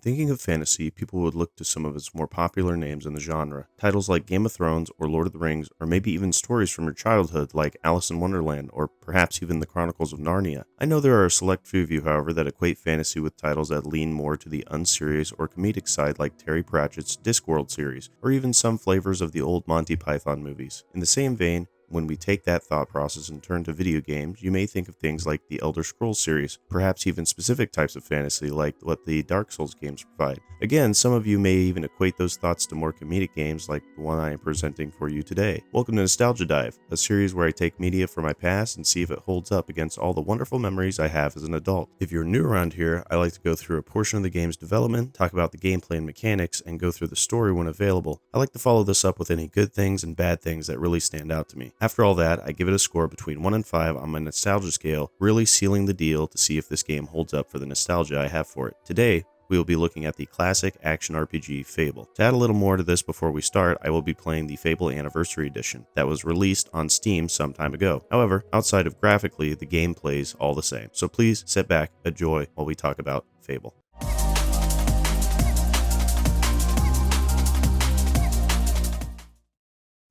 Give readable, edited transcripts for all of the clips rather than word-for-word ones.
thinking of fantasy, people would look to some of its more popular names in the genre. Titles like Game of Thrones or Lord of the Rings, or maybe even stories from your childhood like Alice in Wonderland or perhaps even the Chronicles of Narnia. I know there are a select few of you, however, that equate fantasy with titles that lean more to the unserious or comedic side like Terry Pratchett's Discworld series, or even some flavors of the old Monty Python movies. In the same vein, when we take that thought process and turn to video games, you may think of things like the Elder Scrolls series, perhaps even specific types of fantasy like what the Dark Souls games provide. Again, some of you may even equate those thoughts to more comedic games like the one I am presenting for you today. Welcome to Nostalgia Dive, a series where I take media from my past and see if it holds up against all the wonderful memories I have as an adult. If you're new around here, I like to go through a portion of the game's development, talk about the gameplay and mechanics, and go through the story when available. I like to follow this up with any good things and bad things that really stand out to me. After all that, I give it a score between 1 and 5 on my nostalgia scale, really sealing the deal to see if this game holds up for the nostalgia I have for it. Today, we will be looking at the classic action RPG Fable. To add a little more to this before we start, I will be playing the Fable Anniversary Edition that was released on Steam some time ago. However, outside of graphically, the game plays all the same. So please sit back, enjoy while we talk about Fable.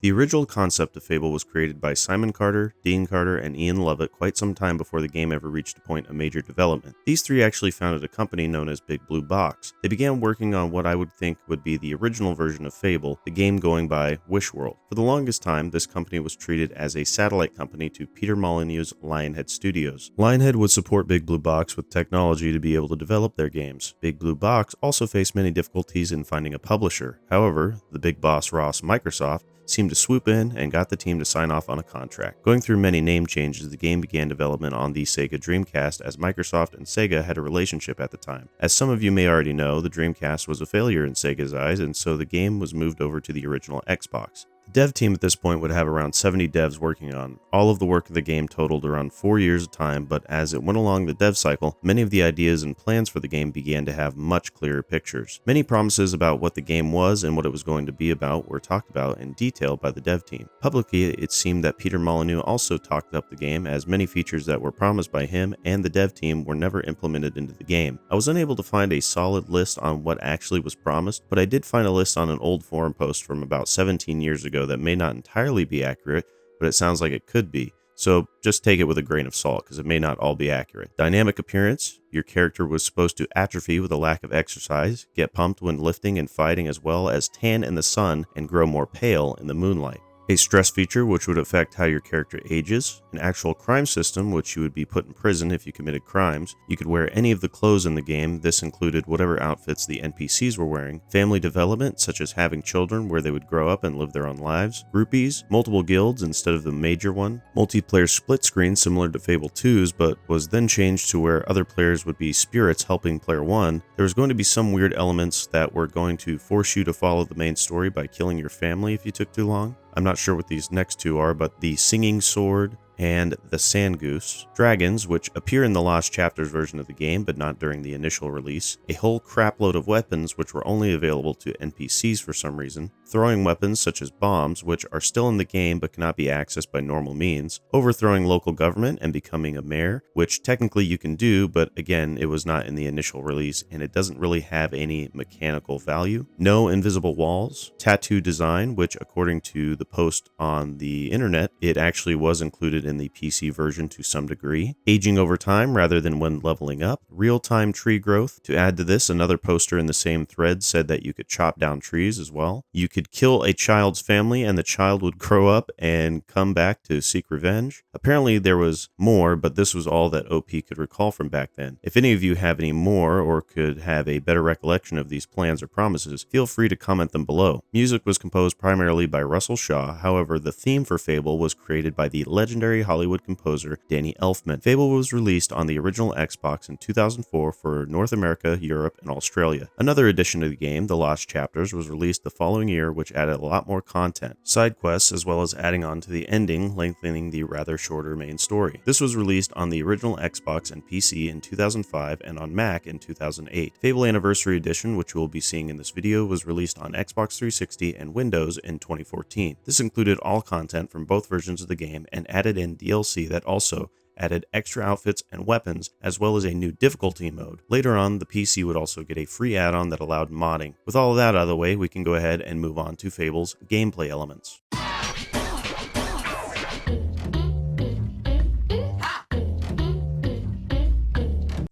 The original concept of Fable was created by Simon Carter, Dean Carter, and Ian Lovett quite some time before the game ever reached a point of major development. These three actually founded a company known as Big Blue Box. They began working on what I would think would be the original version of Fable, the game going by Wish World. For the longest time, this company was treated as a satellite company to Peter Molyneux's Lionhead Studios. Lionhead would support Big Blue Box with technology to be able to develop their games. Big Blue Box also faced many difficulties in finding a publisher. However, the big boss Ross, Microsoft, seemed to swoop in and got the team to sign off on a contract. Going through many name changes, the game began development on the Sega Dreamcast as Microsoft and Sega had a relationship at the time. As some of you may already know, the Dreamcast was a failure in Sega's eyes, and so the game was moved over to the original Xbox. The dev team at this point would have around 70 devs working on. All of the work of the game totaled around 4 years of time, but as it went along the dev cycle, many of the ideas and plans for the game began to have much clearer pictures. Many promises about what the game was and what it was going to be about were talked about in detail by the dev team. Publicly, it seemed that Peter Molyneux also talked up the game, as many features that were promised by him and the dev team were never implemented into the game. I was unable to find a solid list on what actually was promised, but I did find a list on an old forum post from about 17 years ago that may not entirely be accurate, but it sounds like it could be. So just take it with a grain of salt because it may not all be accurate. Dynamic appearance. Your character was supposed to atrophy with a lack of exercise, get pumped when lifting and fighting, as well as tan in the sun and grow more pale in the moonlight. A stress feature which would affect how your character ages, an actual crime system which you would be put in prison if you committed crimes, you could wear any of the clothes in the game, this included whatever outfits the NPCs were wearing, family development such as having children where they would grow up and live their own lives, groupies, multiple guilds instead of the major one, multiplayer split screen similar to Fable 2's but was then changed to where other players would be spirits helping player 1. There was going to be some weird elements that were going to force you to follow the main story by killing your family if you took too long. I'm not sure what these next two are, but the Singing Sword and the Sand Goose, dragons, which appear in the Lost Chapters version of the game, but not during the initial release, a whole crapload of weapons which were only available to NPCs for some reason, throwing weapons such as bombs, which are still in the game but cannot be accessed by normal means, overthrowing local government and becoming a mayor, which technically you can do, but again, it was not in the initial release, and it doesn't really have any mechanical value. No invisible walls, tattoo design, which according to the post on the internet, it actually was included in the PC version to some degree. Aging over time rather than when leveling up. Real-time tree growth. To add to this, another poster in the same thread said that you could chop down trees as well. You could kill a child's family and the child would grow up and come back to seek revenge. Apparently there was more, but this was all that OP could recall from back then. If any of you have any more or could have a better recollection of these plans or promises, feel free to comment them below. Music was composed primarily by Russell Shaw, however the theme for Fable was created by the legendary Hollywood composer Danny Elfman. Fable was released on the original Xbox in 2004 for North America, Europe, and Australia. Another edition of the game, The Lost Chapters, was released the following year, which added a lot more content, side quests, as well as adding on to the ending, lengthening the rather shorter main story. This was released on the original Xbox and PC in 2005 and on Mac in 2008. Fable Anniversary Edition, which we'll be seeing in this video, was released on Xbox 360 and Windows in 2014. This included all content from both versions of the game and added in DLC that also added extra outfits and weapons, as well as a new difficulty mode. Later on, the PC would also get a free add-on that allowed modding. With all of that out of the way, we can go ahead and move on to Fable's gameplay elements.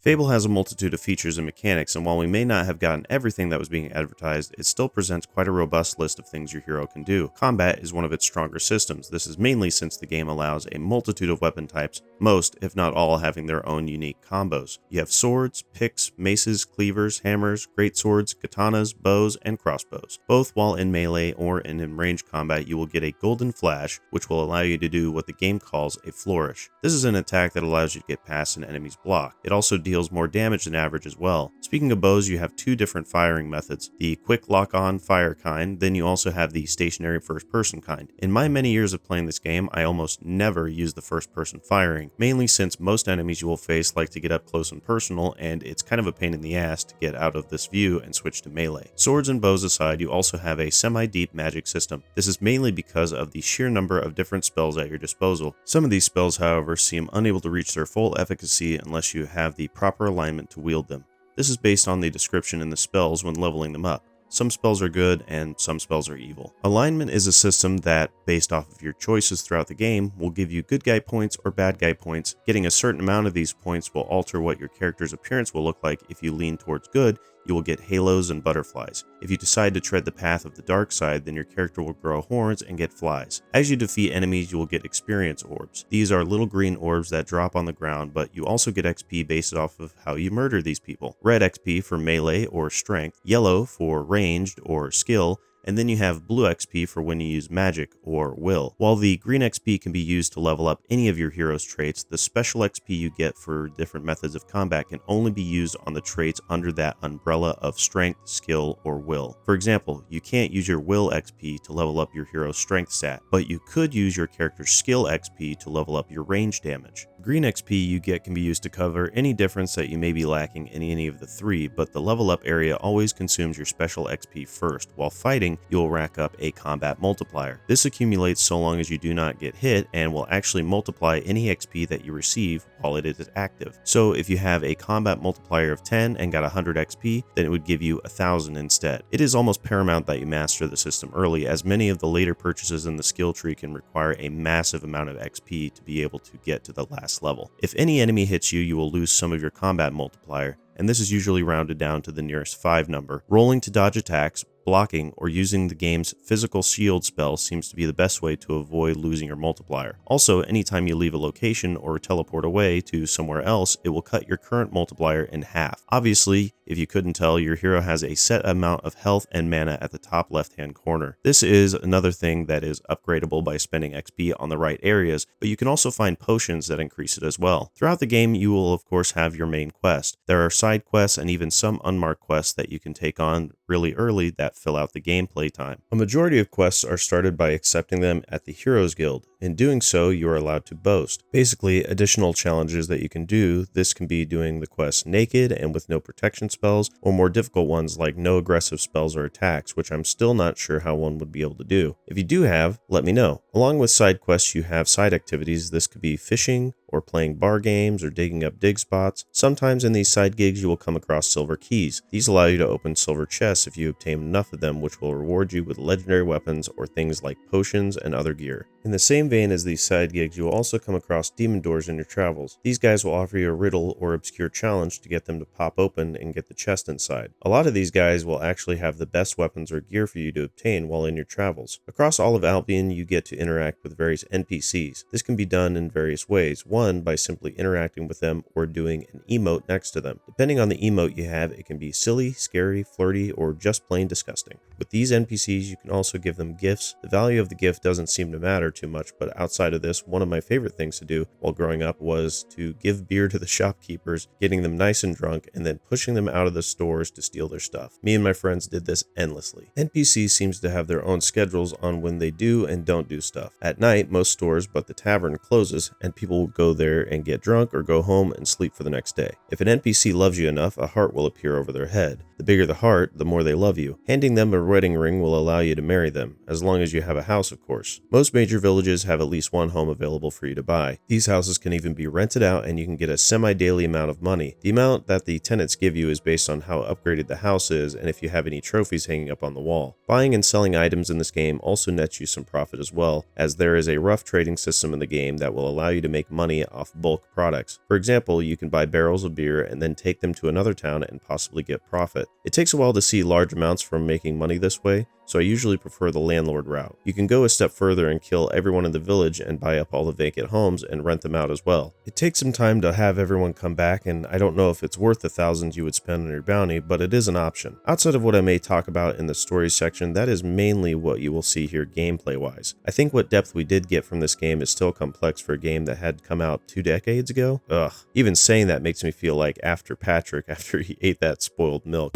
Fable has a multitude of features and mechanics, and while we may not have gotten everything that was being advertised, it still presents quite a robust list of things your hero can do. Combat is one of its stronger systems. This is mainly since the game allows a multitude of weapon types, most, if not all, having their own unique combos. You have swords, picks, maces, cleavers, hammers, greatswords, katanas, bows, and crossbows. Both while in melee or in range combat, you will get a golden flash, which will allow you to do what the game calls a flourish. This is an attack that allows you to get past an enemy's block. It also deals more damage than average as well. Speaking of bows, you have two different firing methods, the quick lock-on fire kind, then you also have the stationary first-person kind. In my many years of playing this game, I almost never use the first-person firing, mainly since most enemies you will face like to get up close and personal, and it's kind of a pain in the ass to get out of this view and switch to melee. Swords and bows aside, you also have a semi-deep magic system. This is mainly because of the sheer number of different spells at your disposal. Some of these spells, however, seem unable to reach their full efficacy unless you have the proper alignment to wield them. This is based on the description in the spells when leveling them up. Some spells are good and some spells are evil. Alignment is a system that, based off of your choices throughout the game, will give you good guy points or bad guy points. Getting a certain amount of these points will alter what your character's appearance will look like. If you lean towards good, you will get halos and butterflies. If you decide to tread the path of the dark side, then your character will grow horns and get flies. As you defeat enemies, you will get experience orbs. These are little green orbs that drop on the ground, but you also get XP based off of how you murder these people. Red XP for melee or strength, yellow for ranged or skill, and then you have blue XP for when you use magic or will. While the green XP can be used to level up any of your hero's traits, the special XP you get for different methods of combat can only be used on the traits under that umbrella of strength, skill, or will. For example, you can't use your will XP to level up your hero's strength stat, but you could use your character's skill XP to level up your range damage. Green XP you get can be used to cover any difference that you may be lacking in any of the three, but the level up area always consumes your special XP first. While fighting, you will rack up a combat multiplier. This accumulates so long as you do not get hit and will actually multiply any XP that you receive while it is active. So if you have a combat multiplier of 10 and got 100 XP, then it would give you 1000 instead. It is almost paramount that you master the system early, as many of the later purchases in the skill tree can require a massive amount of XP to be able to get to the last level. If any enemy hits you, you will lose some of your combat multiplier, and this is usually rounded down to the nearest 5 number. Rolling to dodge attacks, blocking, or using the game's physical shield spell seems to be the best way to avoid losing your multiplier. Also, anytime you leave a location or teleport away to somewhere else, it will cut your current multiplier in half. Obviously, if you couldn't tell, your hero has a set amount of health and mana at the top left-hand corner. This is another thing that is upgradable by spending XP on the right areas, but you can also find potions that increase it as well. Throughout the game, you will of course have your main quest. There are side quests and even some unmarked quests that you can take on really early that fill out the gameplay time. A majority of quests are started by accepting them at the Heroes Guild. In doing so, you are allowed to boast. Basically, additional challenges that you can do. This can be doing the quest naked and with no protection spells, or more difficult ones like no aggressive spells or attacks, which I'm still not sure how one would be able to do. If you do have, let me know. Along with side quests, you have side activities. This could be fishing, or playing bar games, or digging up dig spots. Sometimes in these side gigs you will come across silver keys. These allow you to open silver chests if you obtain enough of them, which will reward you with legendary weapons or things like potions and other gear. In the same vein as these side gigs, you will also come across demon doors in your travels. These guys will offer you a riddle or obscure challenge to get them to pop open and get the chest inside. A lot of these guys will actually have the best weapons or gear for you to obtain while in your travels. Across all of Albion, you get to interact with various NPCs. This can be done in various ways. One, by simply interacting with them or doing an emote next to them. Depending on the emote you have, it can be silly, scary, flirty, or just plain disgusting. With these NPCs, you can also give them gifts. The value of the gift doesn't seem to matter too much, but outside of this, one of my favorite things to do while growing up was to give beer to the shopkeepers, getting them nice and drunk, and then pushing them out of the stores to steal their stuff. Me and my friends did this endlessly. NPCs seems to have their own schedules on when they do and don't do stuff. At night, most stores but the tavern closes, and people will go go there and get drunk or go home and sleep for the next day. If an NPC loves you enough, a heart will appear over their head. The bigger the heart, the more they love you. Handing them a wedding ring will allow you to marry them, as long as you have a house, of course. Most major villages have at least one home available for you to buy. These houses can even be rented out and you can get a semi-daily amount of money. The amount that the tenants give you is based on how upgraded the house is and if you have any trophies hanging up on the wall. Buying and selling items in this game also nets you some profit as well, as there is a rough trading system in the game that will allow you to make money off bulk products. For example, you can buy barrels of beer and then take them to another town and possibly get profit. It takes a while to see large amounts from making money this way, so I usually prefer the landlord route. You can go a step further and kill everyone in the village and buy up all the vacant homes and rent them out as well. It takes some time to have everyone come back, and I don't know if it's worth the thousands you would spend on your bounty, but it is an option. Outside of what I may talk about in the stories section, that is mainly what you will see here gameplay wise. I think what depth we did get from this game is still complex for a game that had come out 2 decades ago. Ugh, even saying that makes me feel like after Patrick after he ate that spoiled milk.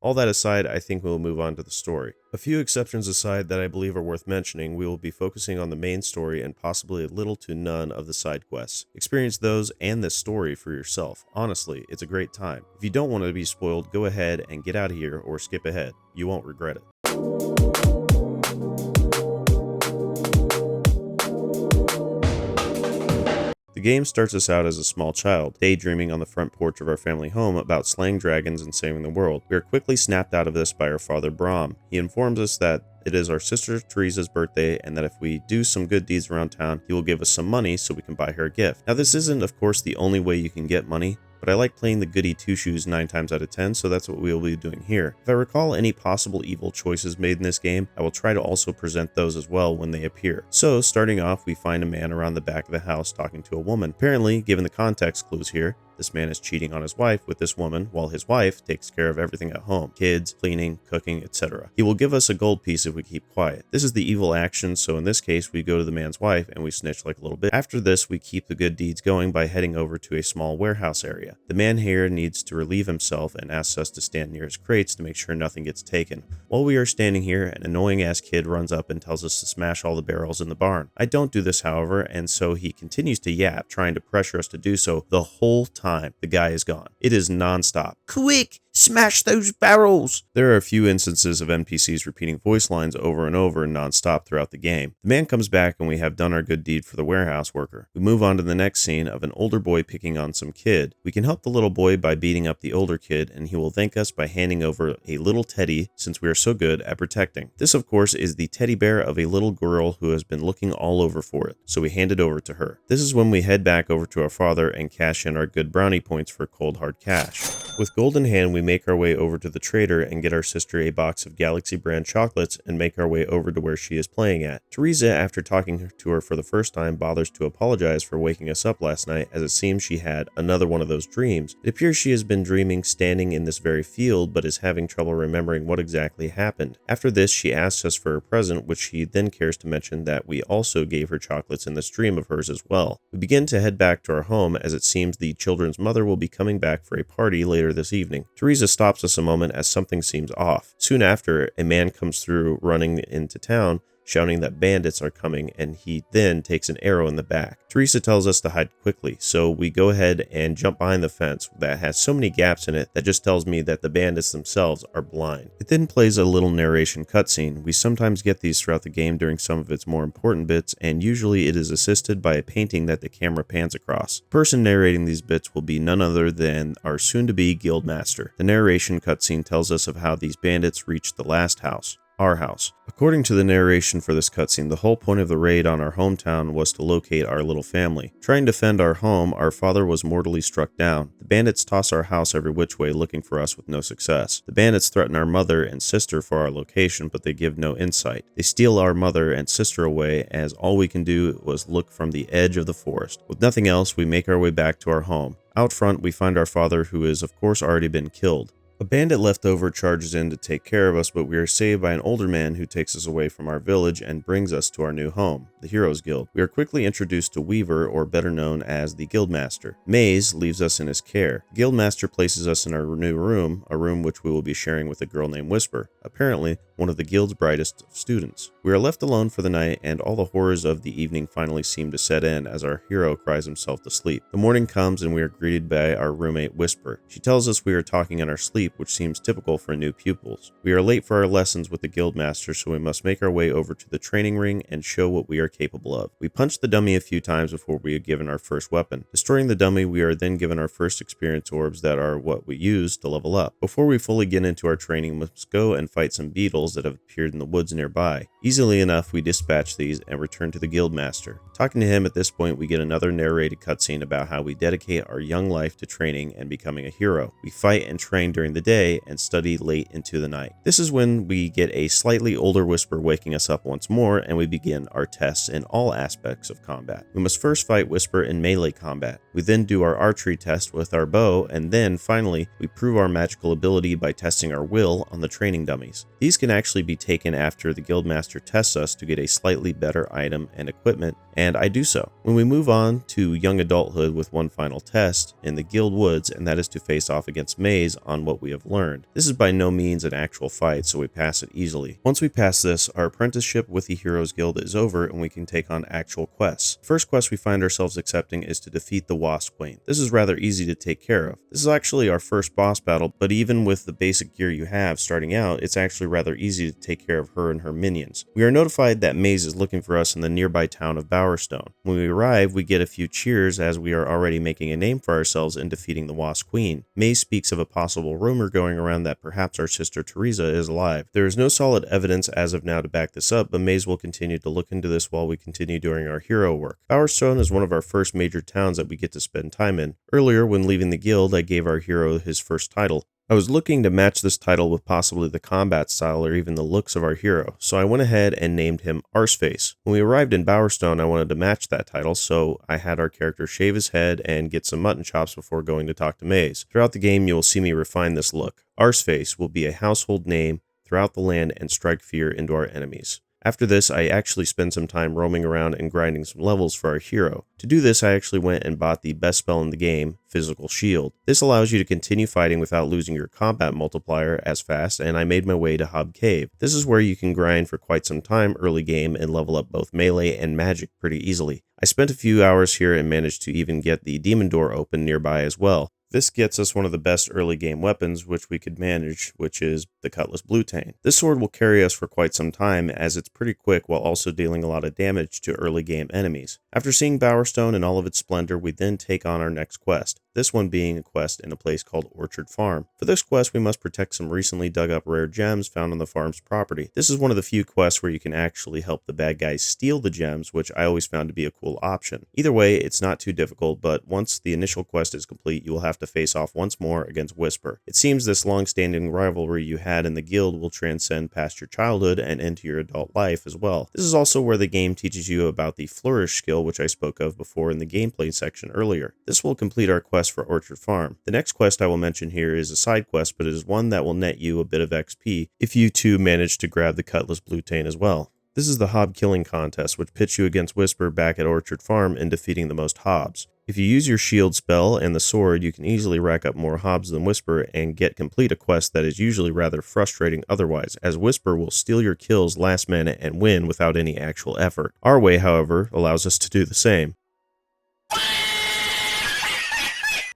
All that aside, I think we'll move on to the story. A few exceptions aside that I believe are worth mentioning, we will be focusing on the main story and possibly little to none of the side quests. Experience those and this story for yourself. Honestly, it's a great time. If you don't want to be spoiled, go ahead and get out of here or skip ahead. You won't regret it. The game starts us out as a small child, daydreaming on the front porch of our family home about slaying dragons and saving the world. We are quickly snapped out of this by our father Brahm. He informs us that it is our sister Teresa's birthday and that if we do some good deeds around town, he will give us some money so we can buy her a gift. Now this isn't of course the only way you can get money, but I like playing the goody two-shoes 9 times out of 10, so that's what we will be doing here. If I recall any possible evil choices made in this game, I will try to also present those as well when they appear. So, starting off, we find a man around the back of the house talking to a woman. Apparently, given the context clues here, this man is cheating on his wife with this woman, while his wife takes care of everything at home. Kids, cleaning, cooking, etc. He will give us a gold piece if we keep quiet. This is the evil action, so in this case, we go to the man's wife and we snitch like a little bit. After this, we keep the good deeds going by heading over to a small warehouse area. The man here needs to relieve himself and asks us to stand near his crates to make sure nothing gets taken. While we are standing here, an annoying-ass kid runs up and tells us to smash all the barrels in the barn. I don't do this, however, and so he continues to yap, trying to pressure us to do so the whole time the guy is gone. It is non-stop. Quick! Smash those barrels! There are a few instances of NPCs repeating voice lines over and over non-stop throughout the game. The man comes back and we have done our good deed for the warehouse worker. We move on to the next scene of an older boy picking on some kid. We can help the little boy by beating up the older kid, and he will thank us by handing over a little teddy since we are so good at protecting. This of course is the teddy bear of a little girl who has been looking all over for it, so we hand it over to her. This is when we head back over to our father and cash in our good brownie points for cold hard cash. With gold in hand, we make our way over to the trader and get our sister a box of Galaxy brand chocolates and make our way over to where she is playing at. Teresa, after talking to her for the first time, bothers to apologize for waking us up last night, as it seems she had another one of those dreams. It appears she has been dreaming standing in this very field, but is having trouble remembering what exactly happened. After this, she asks us for a present, which she then cares to mention that we also gave her chocolates in this dream of hers as well. We begin to head back to our home, as it seems the children's mother will be coming back for a party later this evening. Teresa stops us a moment as something seems off. Soon after, a man comes through running into town, shouting that bandits are coming, and he then takes an arrow in the back. Teresa tells us to hide quickly, so we go ahead and jump behind the fence that has so many gaps in it that just tells me that the bandits themselves are blind. It then plays a little narration cutscene. We sometimes get these throughout the game during some of its more important bits, and usually it is assisted by a painting that the camera pans across. The person narrating these bits will be none other than our soon-to-be guildmaster. The narration cutscene tells us of how these bandits reached the last house. Our house. According to the narration for this cutscene, the whole point of the raid on our hometown was to locate our little family. Trying to defend our home, our father was mortally struck down. The bandits toss our house every which way looking for us with no success. The bandits threaten our mother and sister for our location, but they give no insight. They steal our mother and sister away, as all we can do was look from the edge of the forest. With nothing else, we make our way back to our home. Out front, we find our father, who is of course already been killed. A bandit left over charges in to take care of us, but we are saved by an older man who takes us away from our village and brings us to our new home, the Heroes Guild. We are quickly introduced to Weaver, or better known as the Guildmaster. Maze leaves us in his care. The Guildmaster places us in our new room, a room which we will be sharing with a girl named Whisper, apparently one of the guild's brightest students. We are left alone for the night, and all the horrors of the evening finally seem to set in as our hero cries himself to sleep. The morning comes and we are greeted by our roommate Whisper. She tells us we are talking in our sleep, which seems typical for new pupils. We are late for our lessons with the Guildmaster, so we must make our way over to the training ring and show what we are capable of. We punch the dummy a few times before we are given our first weapon. Destroying the dummy, we are then given our first experience orbs that are what we use to level up. Before we fully get into our training, we must go and fight some beetles that have appeared in the woods nearby. Easily enough, we dispatch these and return to the Guildmaster. Talking to him at this point, we get another narrated cutscene about how we dedicate our young life to training and becoming a hero. We fight and train during the day and study late into the night. This is when we get a slightly older Whisper waking us up once more, and we begin our tests in all aspects of combat. We must first fight Whisper in melee combat. We then do our archery test with our bow, and then finally we prove our magical ability by testing our will on the training dummies. These can actually be taken after the Guildmaster tests us to get a slightly better item and equipment, and I do so. When we move on to young adulthood with one final test in the Guild Woods, and that is to face off against Maze on what we have learned. This is by no means an actual fight, so we pass it easily. Once we pass this, our apprenticeship with the Heroes Guild is over and we can take on actual quests. The first quest we find ourselves accepting is to defeat the Wasp Queen. This is rather easy to take care of. This is actually our first boss battle, but even with the basic gear you have starting out, it's actually rather easy to take care of her and her minions. We are notified that Maze is looking for us in the nearby town of Bowerstone. When we arrive, we get a few cheers as we are already making a name for ourselves in defeating the Wasp Queen. Maze speaks of a possible rumor going around that perhaps our sister Teresa is alive. There is no solid evidence as of now to back this up, but Maze will continue to look into this while we continue doing our hero work. Bowerstone is one of our first major towns that we get to spend time in. Earlier, when leaving the guild, I gave our hero his first title. I was looking to match this title with possibly the combat style or even the looks of our hero, so I went ahead and named him Arseface. When we arrived in Bowerstone, I wanted to match that title, so I had our character shave his head and get some mutton chops before going to talk to Maze. Throughout the game, you will see me refine this look. Arseface will be a household name throughout the land and strike fear into our enemies. After this, I actually spent some time roaming around and grinding some levels for our hero. To do this, I actually went and bought the best spell in the game, Physical Shield. This allows you to continue fighting without losing your combat multiplier as fast, and I made my way to Hob Cave. This is where you can grind for quite some time early game and level up both melee and magic pretty easily. I spent a few hours here and managed to even get the demon door open nearby as well. This gets us one of the best early game weapons which we could manage, which is the Cutlass Bluetane. This sword will carry us for quite some time as it's pretty quick while also dealing a lot of damage to early game enemies. After seeing Bowerstone in all of its splendor, we then take on our next quest. This one being a quest in a place called Orchard Farm. For this quest, we must protect some recently dug up rare gems found on the farm's property. This is one of the few quests where you can actually help the bad guys steal the gems, which I always found to be a cool option. Either way, it's not too difficult, but once the initial quest is complete, you will have to face off once more against Whisper. It seems this long-standing rivalry you had in the guild will transcend past your childhood and into your adult life as well. This is also where the game teaches you about the Flourish skill, which I spoke of before in the gameplay section earlier. This will complete our quest for Orchard Farm. The next quest I will mention here is a side quest, but it is one that will net you a bit of XP if you too manage to grab the Cutlass Bluetane as well. This is the Hob Killing Contest, which pits you against Whisper back at Orchard Farm in defeating the most Hobs. If you use your shield spell and the sword, you can easily rack up more Hobs than Whisper and complete a quest that is usually rather frustrating otherwise, as Whisper will steal your kills last minute and win without any actual effort. Our way, however, allows us to do the same.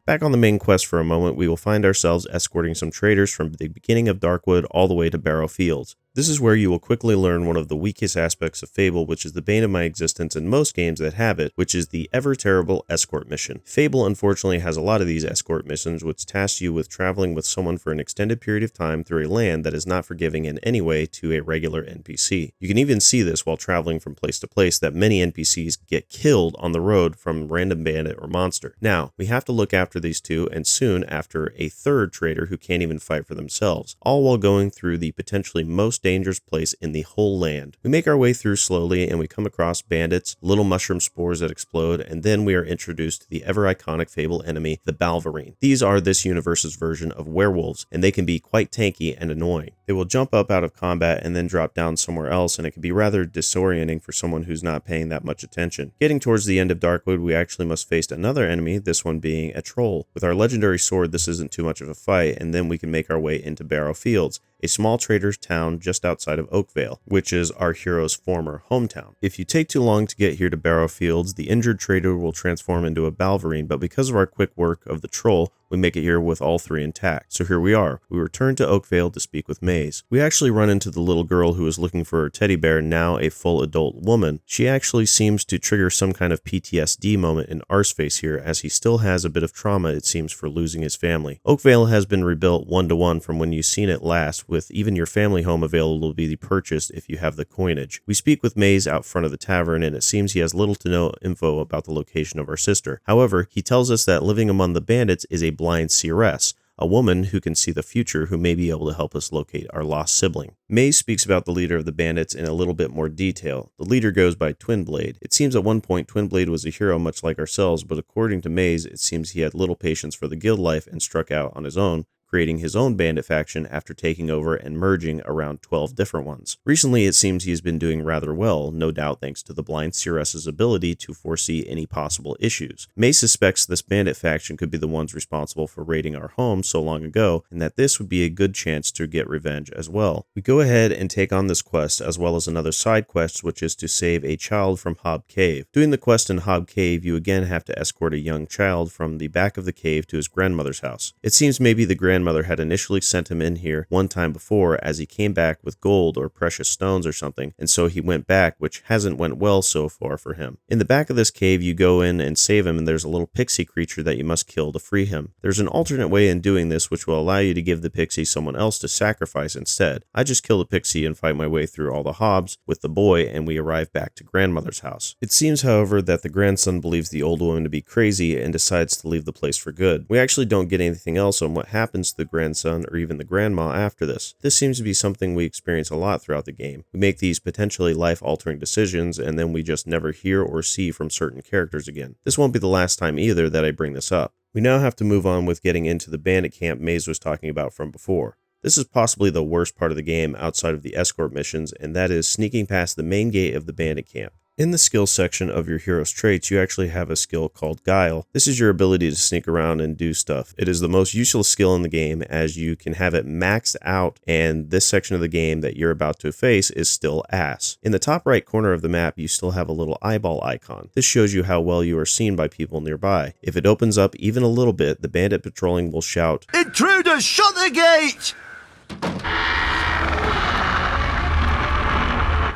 Back on the main quest for a moment, we will find ourselves escorting some traders from the beginning of Darkwood all the way to Barrow Fields. This is where you will quickly learn one of the weakest aspects of Fable, which is the bane of my existence in most games that have it, which is the ever-terrible escort mission. Fable unfortunately has a lot of these escort missions, which task you with traveling with someone for an extended period of time through a land that is not forgiving in any way to a regular NPC. You can even see this while traveling from place to place, that many NPCs get killed on the road from random bandit or monster. Now, we have to look after these two, and soon after a third trader who can't even fight for themselves, all while going through the potentially most dangerous place in the whole land. We make our way through slowly and we come across bandits, little mushroom spores that explode, and then we are introduced to the ever-iconic Fable enemy, the Balverine. These are this universe's version of werewolves, and they can be quite tanky and annoying. They will jump up out of combat and then drop down somewhere else, and it can be rather disorienting for someone who's not paying that much attention. Getting towards the end of Darkwood, we actually must face another enemy, this one being a troll. With our legendary sword, this isn't too much of a fight, and then we can make our way into Barrow Fields, a small trader's town just outside of Oakvale, which is our hero's former hometown. If you take too long to get here to Barrow Fields, the injured trader will transform into a Balverine, but because of our quick work of the troll, we make it here with all three intact. So here we are. We return to Oakvale to speak with Maze. We actually run into the little girl who is looking for her teddy bear, now a full adult woman. She actually seems to trigger some kind of PTSD moment in Arseface here, as he still has a bit of trauma, it seems, for losing his family. Oakvale has been rebuilt 1-to-1 from when you've seen it last, with even your family home available to be purchased if you have the coinage. We speak with Maze out front of the tavern, and it seems he has little to no info about the location of our sister. However, he tells us that living among the bandits is a blind seeress, a woman who can see the future who may be able to help us locate our lost sibling. Maze speaks about the leader of the bandits in a little bit more detail. The leader goes by Twinblade. It seems at one point Twinblade was a hero much like ourselves, but according to Maze, it seems he had little patience for the guild life and struck out on his own, creating his own bandit faction after taking over and merging around 12 different ones. Recently, it seems he has been doing rather well, no doubt thanks to the blind seeress's ability to foresee any possible issues. May suspects this bandit faction could be the ones responsible for raiding our home so long ago, and that this would be a good chance to get revenge as well. We go ahead and take on this quest, as well as another side quest, which is to save a child from Hob Cave. Doing the quest in Hob Cave, you again have to escort a young child from the back of the cave to his grandmother's house. It seems maybe the grandmother had initially sent him in here one time before, as he came back with gold or precious stones or something, and so he went back, which hasn't went well so far for him. In the back of this cave, you go in and save him, and there's a little pixie creature that you must kill to free him. There's an alternate way in doing this, which will allow you to give the pixie someone else to sacrifice instead. I just kill the pixie and fight my way through all the hobs with the boy, and we arrive back to grandmother's house. It seems, however, that the grandson believes the old woman to be crazy and decides to leave the place for good. We actually don't get anything else on what happens to the grandson or even the grandma after this. This seems to be something we experience a lot throughout the game. We make these potentially life-altering decisions, and then we just never hear or see from certain characters again. This won't be the last time either that I bring this up. We now have to move on with getting into the bandit camp Maze was talking about from before. This is possibly the worst part of the game outside of the escort missions, and that is sneaking past the main gate of the bandit camp. In the skills section of your hero's traits, you actually have a skill called Guile. This is your ability to sneak around and do stuff. It is the most useless skill in the game, as you can have it maxed out, and this section of the game that you're about to face is still ass. In the top right corner of the map, you still have a little eyeball icon. This shows you how well you are seen by people nearby. If it opens up even a little bit, the bandit patrolling will shout, "Intruders, shut the gate!"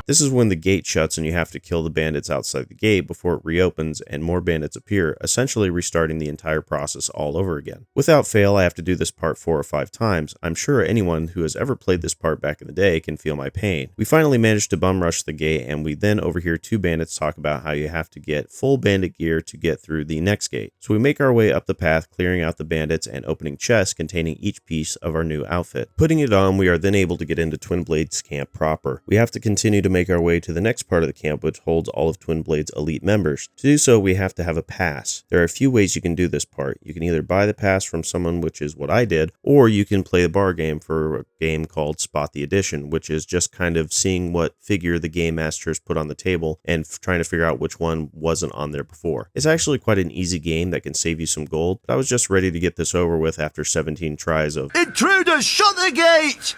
This is when the gate shuts and you have to kill the bandits outside the gate before it reopens and more bandits appear, essentially restarting the entire process all over again. Without fail, I have to do this part 4 or 5 times. I'm sure anyone who has ever played this part back in the day can feel my pain. We finally managed to bum rush the gate, and we then overhear 2 bandits talk about how you have to get full bandit gear to get through the next gate. So we make our way up the path, clearing out the bandits and opening chests containing each piece of our new outfit. Putting it on, we are then able to get into Twinblade's camp proper. We have to continue to make our way to the next part of the camp, which holds all of Twinblade's elite members. To do so, we have to have a pass. There are a few ways you can do this part. You can either buy the pass from someone, which is what I did, or you can play the bar game for a game called Spot the Edition, which is just kind of seeing what figure the game masters put on the table and trying to figure out which one wasn't on there before. It's actually quite an easy game that can save you some gold, but I was just ready to get this over with after 17 tries of "Intruders, shut the gate!"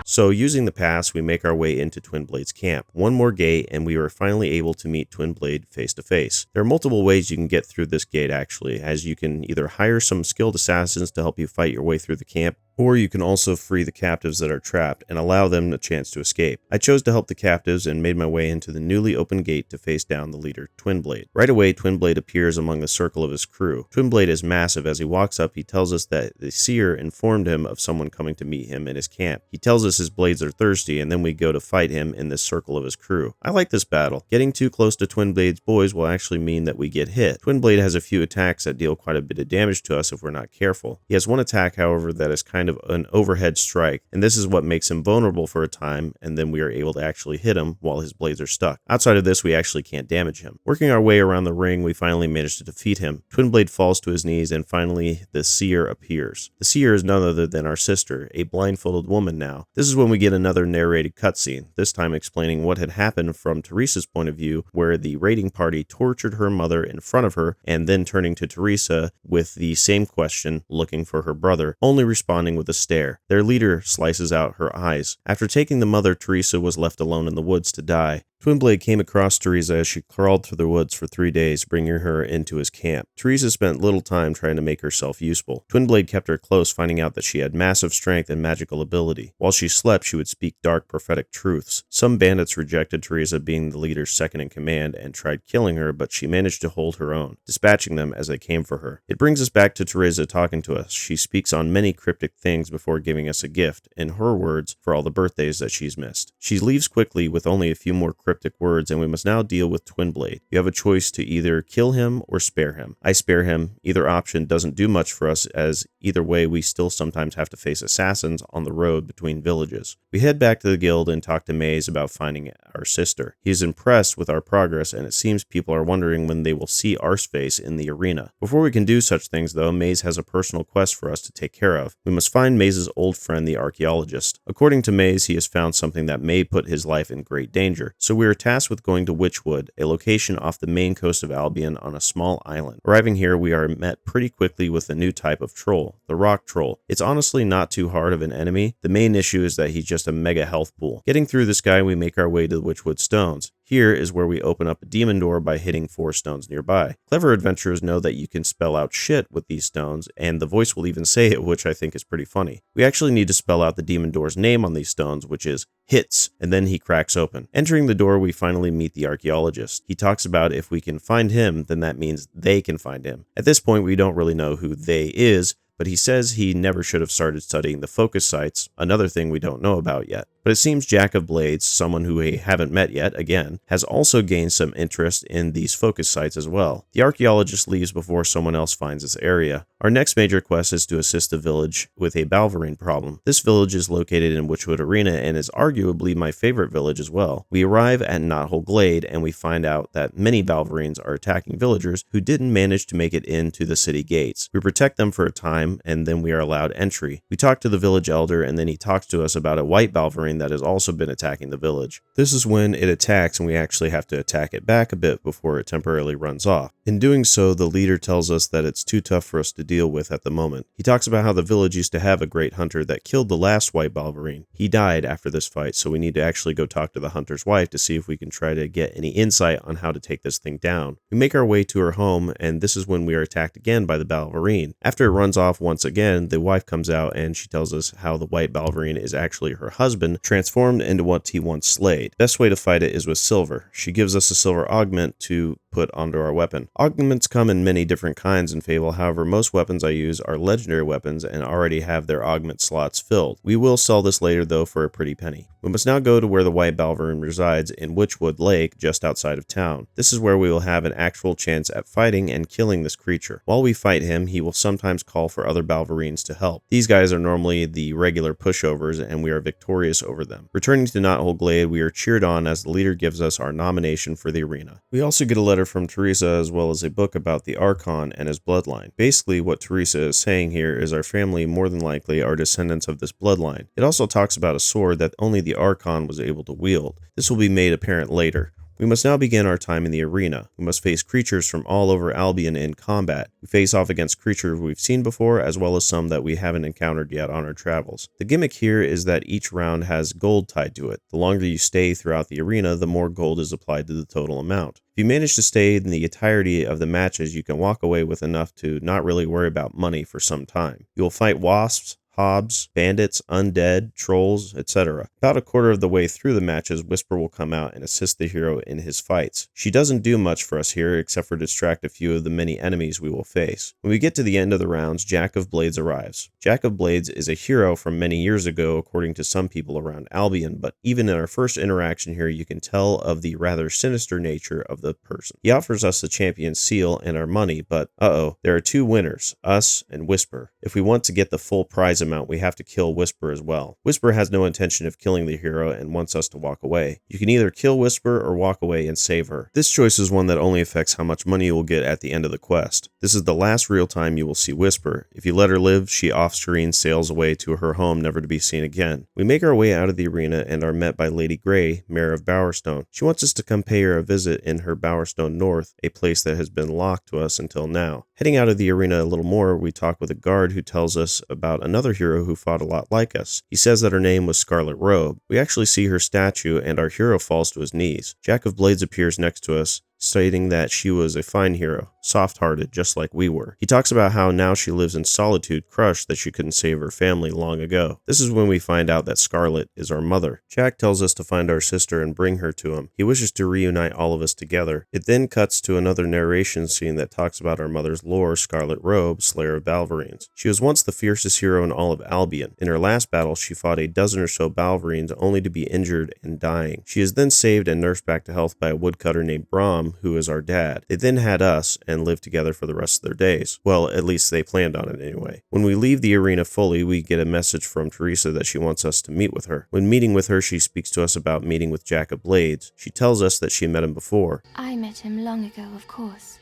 So using the pass, we make our way into Twinblade's camp. One more gate, and we are finally able to meet Twinblade face to face. There are multiple ways you can get through this gate actually, as you can either hire some skilled assassins to help you fight your way through the camp, or you can also free the captives that are trapped and allow them a chance to escape. I chose to help the captives and made my way into the newly opened gate to face down the leader, Twinblade. Right away, Twinblade appears among the circle of his crew. Twinblade is massive. As he walks up, he tells us that the seer informed him of someone coming to meet him in his camp. He tells us his blades are thirsty, and then we go to fight him in this circle of his crew. I like this battle. Getting too close to Twinblade's boys will actually mean that we get hit. Twinblade has a few attacks that deal quite a bit of damage to us if we're not careful. He has one attack, however, that is kind kind of an overhead strike, and this is what makes him vulnerable for a time, and then we are able to actually hit him while his blades are stuck. Outside of this, we actually can't damage him. Working our way around the ring, we finally manage to defeat him. Twinblade falls to his knees, and finally the seer appears. The seer is none other than our sister, a blindfolded woman now. This is when we get another narrated cutscene, this time explaining what had happened from Teresa's point of view, where the raiding party tortured her mother in front of her, and then turning to Teresa with the same question, looking for her brother, only responding with a stare. Their leader slices out her eyes. After taking the mother, Teresa was left alone in the woods to die. Twinblade came across Teresa as she crawled through the woods for 3 days, bringing her into his camp. Teresa spent little time trying to make herself useful. Twinblade kept her close, finding out that she had massive strength and magical ability. While she slept, she would speak dark prophetic truths. Some bandits rejected Teresa being the leader's second in command and tried killing her, but she managed to hold her own, dispatching them as they came for her. It brings us back to Teresa talking to us. She speaks on many cryptic things before giving us a gift, in her words, for all the birthdays that she's missed. She leaves quickly with only a few more cryptic words, and we must now deal with Twinblade. You have a choice to either kill him or spare him. I spare him. Either option doesn't do much for us, as either way we still sometimes have to face assassins on the road between villages. We head back to the guild and talk to Maze about finding our sister. He is impressed with our progress, and it seems people are wondering when they will see Arseface in the arena. Before we can do such things, though, Maze has a personal quest for us to take care of. We must find Maze's old friend, the archaeologist. According to Maze, he has found something that may put his life in great danger, so we are tasked with going to Witchwood, a location off the main coast of Albion on a small island. Arriving here, we are met pretty quickly with a new type of troll, the rock troll. It's honestly not too hard of an enemy. The main issue is that he's just a mega health pool. Getting through this guy, we make our way to the Witchwood Stones. Here is where we open up a demon door by hitting 4 stones nearby. Clever adventurers know that you can spell out shit with these stones, and the voice will even say it, which I think is pretty funny. We actually need to spell out the demon door's name on these stones, which is hits, and then he cracks open. Entering the door, we finally meet the archaeologist. He talks about if we can find him, then that means they can find him. At this point, we don't really know who they is, but he says he never should have started studying the focus sites, another thing we don't know about yet. But it seems Jack of Blades, someone who we haven't met yet, again, has also gained some interest in these focus sites as well. The archaeologist leaves before someone else finds this area. Our next major quest is to assist a village with a Balverine problem. This village is located in Witchwood Arena and is arguably my favorite village as well. We arrive at Knothole Glade and we find out that many Balverines are attacking villagers who didn't manage to make it into the city gates. We protect them for a time and then we are allowed entry. We talk to the village elder and then he talks to us about a white Balverine that has also been attacking the village. This is when it attacks and we actually have to attack it back a bit before it temporarily runs off. In doing so, the leader tells us that it's too tough for us to deal with at the moment. He talks about how the village used to have a great hunter that killed the last white Balverine. He died after this fight, so we need to actually go talk to the hunter's wife to see if we can try to get any insight on how to take this thing down. We make our way to her home, and this is when we are attacked again by the Balverine. After it runs off once again, the wife comes out and she tells us how the white Balverine is actually her husband, transformed into what he once slayed. Best way to fight it is with silver. She gives us a silver augment to put onto our weapon. Augments come in many different kinds in Fable, however most weapons I use are legendary weapons and already have their augment slots filled. We will sell this later though for a pretty penny. We must now go to where the white Balverine resides in Witchwood Lake just outside of town. This is where we will have an actual chance at fighting and killing this creature. While we fight him, he will sometimes call for other Balverines to help. These guys are normally the regular pushovers and we are victorious over them. Returning to Knothole Glade, we are cheered on as the leader gives us our nomination for the arena. We also get a letter from Teresa as well as a book about the Archon and his bloodline. Basically, what Teresa is saying here is our family more than likely are descendants of this bloodline. It also talks about a sword that only the Archon was able to wield. This will be made apparent later. We must now begin our time in the arena. We must face creatures from all over Albion in combat. We face off against creatures we've seen before, as well as some that we haven't encountered yet on our travels. The gimmick here is that each round has gold tied to it. The longer you stay throughout the arena, the more gold is applied to the total amount. If you manage to stay in the entirety of the matches, you can walk away with enough to not really worry about money for some time. You will fight wasps, hobs, bandits, undead, trolls, etc. About a quarter of the way through the matches, Whisper will come out and assist the hero in his fights. She doesn't do much for us here except for distract a few of the many enemies we will face. When we get to the end of the rounds, Jack of Blades arrives. Jack of Blades is a hero from many years ago according to some people around Albion, but even in our first interaction here you can tell of the rather sinister nature of the person. He offers us the champion's seal and our money, but there are two winners, us and Whisper. If we want to get the full prize amount, we have to kill Whisper as well. Whisper has no intention of killing the hero and wants us to walk away. You can either kill Whisper or walk away and save her. This choice is one that only affects how much money you will get at the end of the quest. This is the last real time you will see Whisper. If you let her live, she off-screen sails away to her home never to be seen again. We make our way out of the arena and are met by Lady Grey, Mayor of Bowerstone. She wants us to come pay her a visit in her Bowerstone North, a place that has been locked to us until now. Heading out of the arena a little more, we talk with a guard who tells us about another hero who fought a lot like us. He says that her name was Scarlet Robe. We actually see her statue and our hero falls to his knees. Jack of Blades appears next to us, stating that she was a fine hero, soft-hearted, just like we were. He talks about how now she lives in solitude, crushed that she couldn't save her family long ago. This is when we find out that Scarlet is our mother. Jack tells us to find our sister and bring her to him. He wishes to reunite all of us together. It then cuts to another narration scene that talks about our mother's lore, Scarlet Robe, Slayer of Balverines. She was once the fiercest hero in all of Albion. In her last battle, she fought a dozen or so Balverines only to be injured and dying. She is then saved and nursed back to health by a woodcutter named Brom, who is our dad. They then had us and lived together for the rest of their days. Well, at least they planned on it anyway. When we leave the arena fully, we get a message from Teresa that she wants us to meet with her. When meeting with her, she speaks to us about meeting with Jack of Blades. She tells us that she met him before. I met him long ago, of course,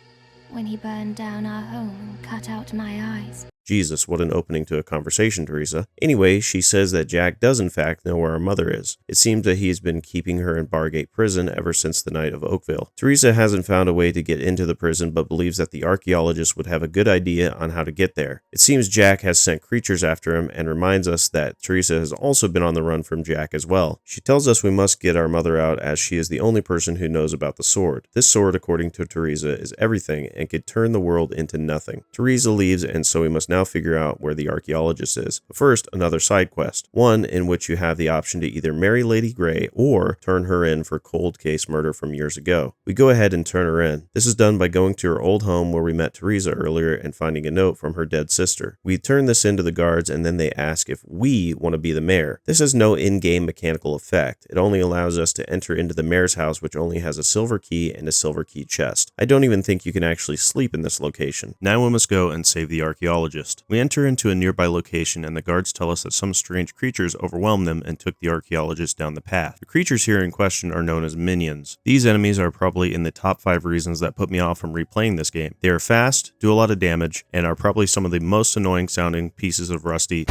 when he burned down our home and cut out my eyes. Jesus, what an opening to a conversation, Teresa. Anyway, she says that Jack does in fact know where our mother is. It seems that he has been keeping her in Bargate Prison ever since the night of Oakville. Teresa hasn't found a way to get into the prison, but believes that the archaeologist would have a good idea on how to get there. It seems Jack has sent creatures after him and reminds us that Teresa has also been on the run from Jack as well. She tells us we must get our mother out as she is the only person who knows about the sword. This sword, according to Teresa, is everything and could turn the world into nothing. Teresa leaves, and so we must now figure out where the archaeologist is. But first, another side quest, one in which you have the option to either marry Lady Grey or turn her in for cold case murder from years ago. We go ahead and turn her in. This is done by going to her old home where we met Teresa earlier and finding a note from her dead sister. We turn this in to the guards and then they ask if we want to be the mayor. This has no in-game mechanical effect. It only allows us to enter into the mayor's house, which only has a silver key and a silver key chest. I don't even think you can actually sleep in this location. Now we must go and save the archaeologist. We enter into a nearby location and the guards tell us that some strange creatures overwhelmed them and took the archaeologist down the path. The creatures here in question are known as minions. These enemies are probably in the top 5 reasons that put me off from replaying this game. They are fast, do a lot of damage, and are probably some of the most annoying sounding pieces of Rusty.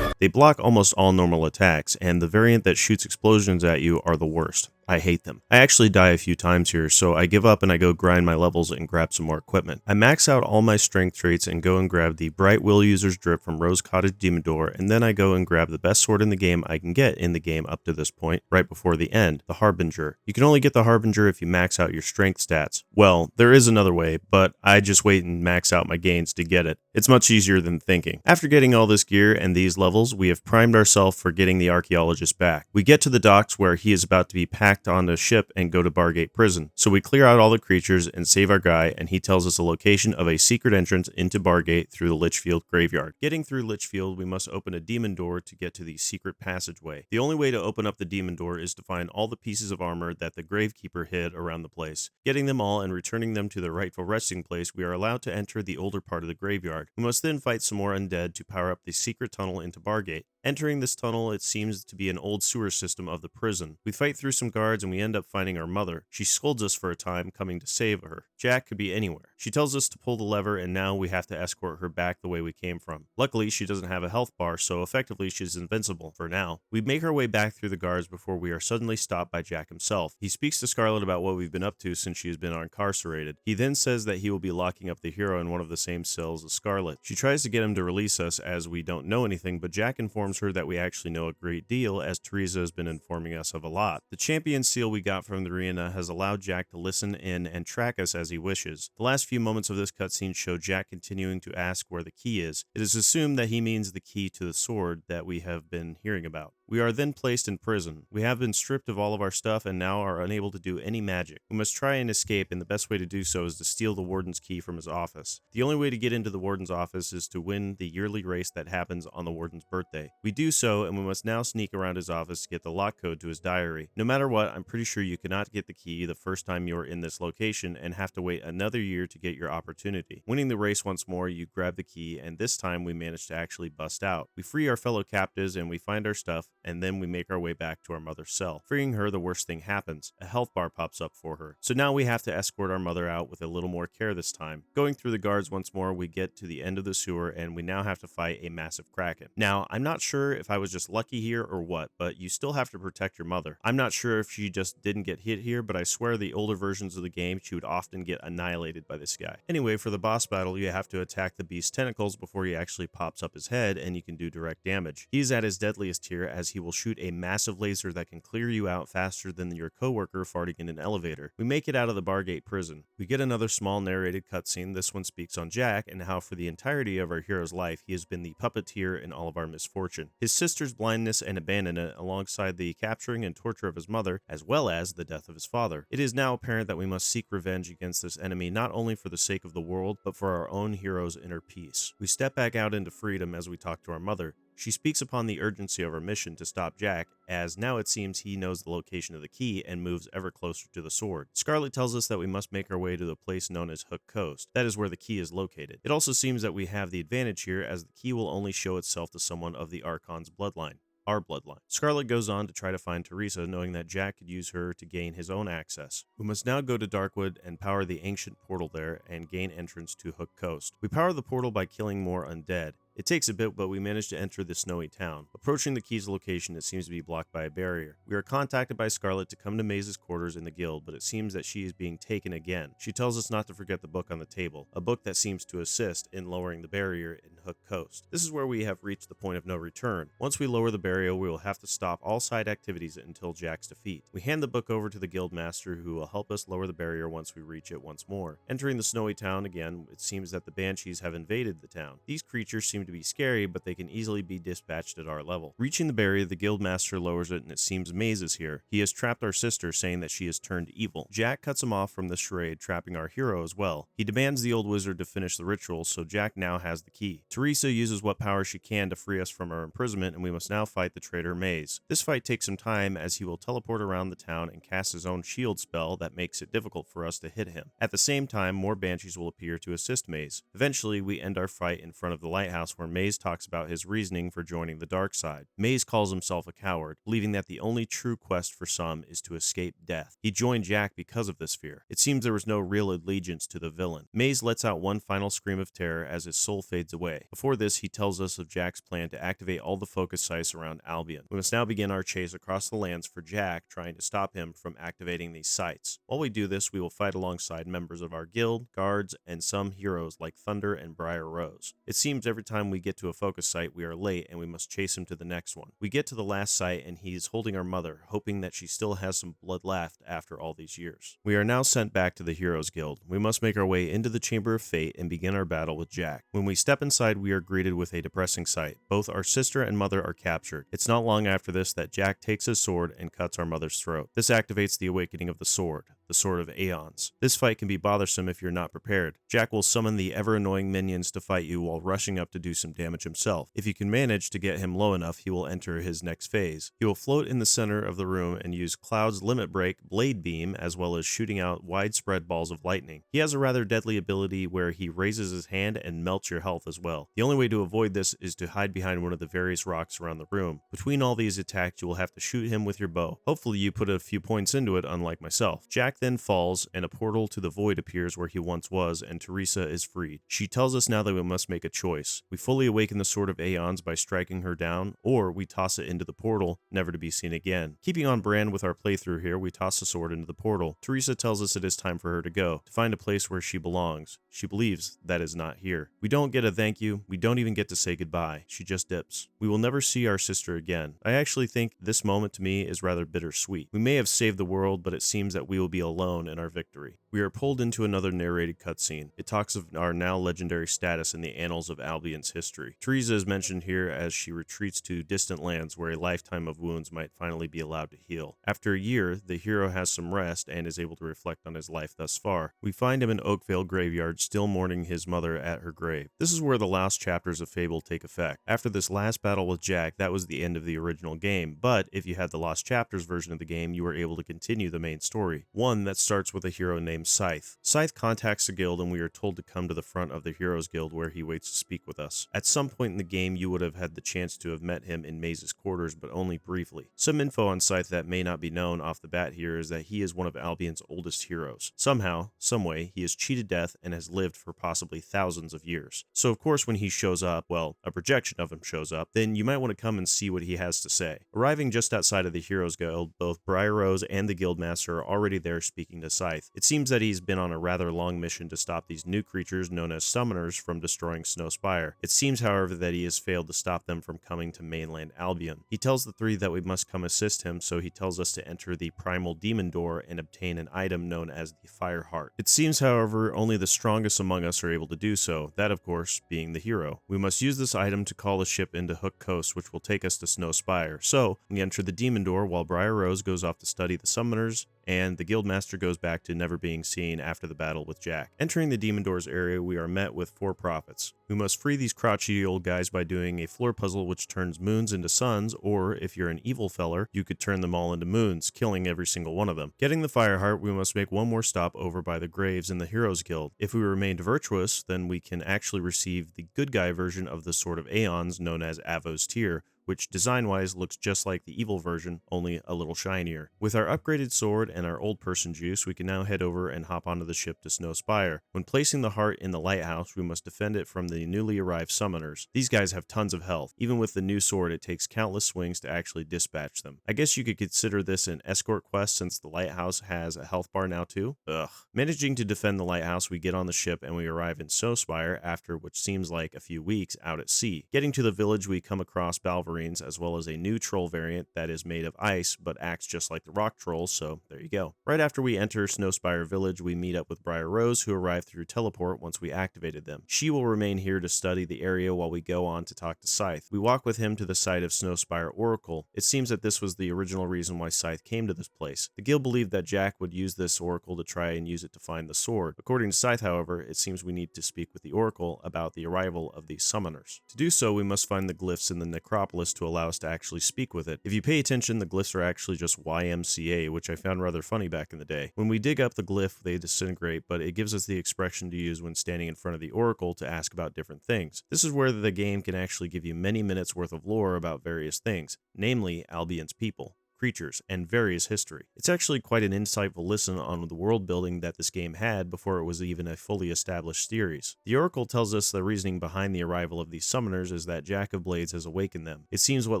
They block almost all normal attacks, and the variant that shoots explosions at you are the worst. I hate them. I actually die a few times here, so I give up and I go grind my levels and grab some more equipment. I max out all my strength traits and go and grab the Bright Will User's Drip from Rose Cottage Demon Door, and then I go and grab the best sword in the game I can get in the game up to this point, right before the end, the Harbinger. You can only get the Harbinger if you max out your strength stats. Well, there is another way, but I just wait and max out my gains to get it. It's much easier than thinking. After getting all this gear and these levels, we have primed ourselves for getting the archaeologist back. We get to the docks where he is about to be packed on the ship and go to Bargate Prison. So we clear out all the creatures and save our guy, and he tells us the location of a secret entrance into Bargate through the Lichfield graveyard. Getting through Lichfield, we must open a demon door to get to the secret passageway. The only way to open up the demon door is to find all the pieces of armor that the Gravekeeper hid around the place. Getting them all and returning them to their rightful resting place, we are allowed to enter the older part of the graveyard. We must then fight some more undead to power up the secret tunnel into Bargate. Entering this tunnel, it seems to be an old sewer system of the prison. We fight through some guards and we end up finding our mother. She scolds us for a time, coming to save her. Jack could be anywhere. She tells us to pull the lever, and now we have to escort her back the way we came from. Luckily, she doesn't have a health bar, so effectively she's invincible for now. We make our way back through the guards before we are suddenly stopped by Jack himself. He speaks to Scarlet about what we've been up to since she has been incarcerated. He then says that he will be locking up the hero in one of the same cells as Scarlet. She tries to get him to release us as we don't know anything, but Jack informs her that we actually know a great deal, as Teresa has been informing us of a lot. The champion seal we got from the arena has allowed Jack to listen in and track us as he wishes. The last few moments of this cutscene show Jack continuing to ask where the key is. It is assumed that he means the key to the sword that we have been hearing about. We are then placed in prison. We have been stripped of all of our stuff and now are unable to do any magic. We must try and escape, and the best way to do so is to steal the warden's key from his office. The only way to get into the warden's office is to win the yearly race that happens on the warden's birthday. We do so, and we must now sneak around his office to get the lock code to his diary. No matter what, I'm pretty sure you cannot get the key the first time you're in this location and have to wait another year to get your opportunity. Winning the race once more, you grab the key, and this time we manage to actually bust out. We free our fellow captives and we find our stuff, and then we make our way back to our mother's cell. Freeing her, the worst thing happens. A health bar pops up for her. So now we have to escort our mother out with a little more care this time. Going through the guards once more, we get to the end of the sewer and we now have to fight a massive kraken. Now, I'm not sure if I was just lucky here or what, but you still have to protect your mother. I'm not sure if she just didn't get hit here, but I swear the older versions of the game, she would often get annihilated by this guy. Anyway, for the boss battle, you have to attack the beast's tentacles before he actually pops up his head and you can do direct damage. He's at his deadliest here as he will shoot a massive laser that can clear you out faster than your coworker farting in an elevator. We make it out of the Bargate prison. We get another small narrated cutscene. This one speaks on Jack and how for the entirety of our hero's life he has been the puppeteer in all of our misfortune. His sister's blindness and abandonment alongside the capturing and torture of his mother as well as the death of his father. It is now apparent that we must seek revenge against this enemy not only for the sake of the world but for our own hero's inner peace. We step back out into freedom as we talk to our mother. She speaks upon the urgency of our mission to stop Jack, as now it seems he knows the location of the key and moves ever closer to the sword. Scarlet tells us that we must make our way to the place known as Hook Coast. That is where the key is located. It also seems that we have the advantage here, as the key will only show itself to someone of the Archon's bloodline. Our bloodline. Scarlet goes on to try to find Teresa, knowing that Jack could use her to gain his own access. We must now go to Darkwood and power the ancient portal there and gain entrance to Hook Coast. We power the portal by killing more undead. It takes a bit, but we manage to enter the snowy town. Approaching the key's location, it seems to be blocked by a barrier. We are contacted by Scarlet to come to Maze's quarters in the guild, but it seems that she is being taken again. She tells us not to forget the book on the table, a book that seems to assist in lowering the barrier in Hook Coast. This is where we have reached the point of no return. Once we lower the barrier, we will have to stop all side activities until Jack's defeat. We hand the book over to the guild master, who will help us lower the barrier once we reach it once more. Entering the snowy town again, it seems that the banshees have invaded the town. These creatures seem to be scary, but they can easily be dispatched at our level. Reaching the barrier, the guild master lowers it and it seems Maze is here. He has trapped our sister, saying that she has turned evil. Jack cuts him off from the charade, trapping our hero as well. He demands the old wizard to finish the ritual, so Jack now has the key. Teresa uses what power she can to free us from our imprisonment, and we must now fight the traitor Maze. This fight takes some time as he will teleport around the town and cast his own shield spell that makes it difficult for us to hit him. At the same time, more banshees will appear to assist Maze. Eventually, we end our fight in front of the lighthouse where Maze talks about his reasoning for joining the dark side. Maze calls himself a coward, believing that the only true quest for some is to escape death. He joined Jack because of this fear. It seems there was no real allegiance to the villain. Maze lets out one final scream of terror as his soul fades away. Before this, he tells us of Jack's plan to activate all the focus sites around Albion. We must now begin our chase across the lands for Jack, trying to stop him from activating these sites. While we do this, we will fight alongside members of our guild, guards, and some heroes like Thunder and Briar Rose. It seems every time we get to a focus site, we are late and we must chase him to the next one. We get to the last site and he is holding our mother, hoping that she still has some blood left after all these years. We are now sent back to the Heroes Guild. We must make our way into the Chamber of Fate and begin our battle with Jack. When we step inside, we are greeted with a depressing sight. Both our sister and mother are captured. It's not long after this that Jack takes his sword and cuts our mother's throat. This activates the awakening of the Sword of Aeons. This fight can be bothersome if you're not prepared. Jack will summon the ever-annoying minions to fight you while rushing up to do some damage himself. If you can manage to get him low enough, he will enter his next phase. He will float in the center of the room and use Cloud's Limit Break, Blade Beam, as well as shooting out widespread balls of lightning. He has a rather deadly ability where he raises his hand and melts your health as well. The only way to avoid this is to hide behind one of the various rocks around the room. Between all these attacks, you will have to shoot him with your bow. Hopefully you put a few points into it, unlike myself. Jack then falls, and a portal to the void appears where he once was, and Teresa is freed. She tells us now that we must make a choice. We fully awaken the Sword of Aeons by striking her down, or we toss it into the portal, never to be seen again. Keeping on brand with our playthrough here, we toss the sword into the portal. Teresa tells us it is time for her to go, to find a place where she belongs. She believes that is not here. We don't get a thank you, we don't even get to say goodbye. She just dips. We will never see our sister again. I actually think this moment to me is rather bittersweet. We may have saved the world, but it seems that we will be feel alone in our victory. We are pulled into another narrated cutscene. It talks of our now legendary status in the annals of Albion's history. Teresa is mentioned here as she retreats to distant lands where a lifetime of wounds might finally be allowed to heal. After a year, the hero has some rest and is able to reflect on his life thus far. We find him in Oakvale Graveyard, still mourning his mother at her grave. This is where the last chapters of Fable take effect. After this last battle with Jack, that was the end of the original game, but if you had the Lost Chapters version of the game, you were able to continue the main story, one that starts with a hero named Scythe. Scythe contacts the guild and we are told to come to the front of the Heroes Guild where he waits to speak with us. At some point in the game, you would have had the chance to have met him in Maze's quarters, but only briefly. Some info on Scythe that may not be known off the bat here is that he is one of Albion's oldest heroes. Somehow, someway, he has cheated death and has lived for possibly thousands of years. So of course when he shows up, well, a projection of him shows up, then you might want to come and see what he has to say. Arriving just outside of the Heroes Guild, both Briar Rose and the Guildmaster are already there speaking to Scythe. It seems that he's been on a rather long mission to stop these new creatures known as summoners from destroying Snowspire. It seems, however, that he has failed to stop them from coming to mainland Albion. He tells the three that we must come assist him, so he tells us to enter the Primal Demon Door and obtain an item known as the Fire Heart. It seems, however, only the strongest among us are able to do so, that of course being the hero. We must use this item to call a ship into Hook Coast, which will take us to Snowspire. So, we enter the Demon Door while Briar Rose goes off to study the summoners, and the Guildmaster goes back to never being seen after the battle with Jack. Entering the Demon Doors area, we are met with 4 prophets. We must free these crotchety old guys by doing a floor puzzle which turns moons into suns, or if you're an evil feller, you could turn them all into moons, killing every single one of them. Getting the Fire Heart, we must make one more stop over by the graves in the Heroes Guild. If we remained virtuous, then we can actually receive the good guy version of the Sword of Aeons known as Avos Tear, which design-wise looks just like the evil version, only a little shinier. With our upgraded sword and our old person juice, we can now head over and hop onto the ship to Snowspire. When placing the heart in the lighthouse, we must defend it from the newly arrived summoners. These guys have tons of health. Even with the new sword, it takes countless swings to actually dispatch them. I guess you could consider this an escort quest since the lighthouse has a health bar now too. Ugh. Managing to defend the lighthouse, we get on the ship and we arrive in Snowspire after what seems like a few weeks out at sea. Getting to the village, we come across Balverine, as well as a new troll variant that is made of ice but acts just like the rock trolls, so there you go. Right after we enter Snowspire Village, we meet up with Briar Rose, who arrived through teleport once we activated them. She will remain here to study the area while we go on to talk to Scythe. We walk with him to the site of Snowspire Oracle. It seems that this was the original reason why Scythe came to this place. The guild believed that Jack would use this oracle to try and use it to find the sword. According to Scythe, however, it seems we need to speak with the oracle about the arrival of these summoners. To do so, we must find the glyphs in the necropolis to allow us to actually speak with it. If you pay attention, the glyphs are actually just YMCA, which I found rather funny back in the day. When we dig up the glyph, they disintegrate, but it gives us the expression to use when standing in front of the oracle to ask about different things. This is where the game can actually give you many minutes worth of lore about various things, namely Albion's people, creatures, and various history. It's actually quite an insightful listen on the world building that this game had before it was even a fully established series. The Oracle tells us the reasoning behind the arrival of these summoners is that Jack of Blades has awakened them. It seems what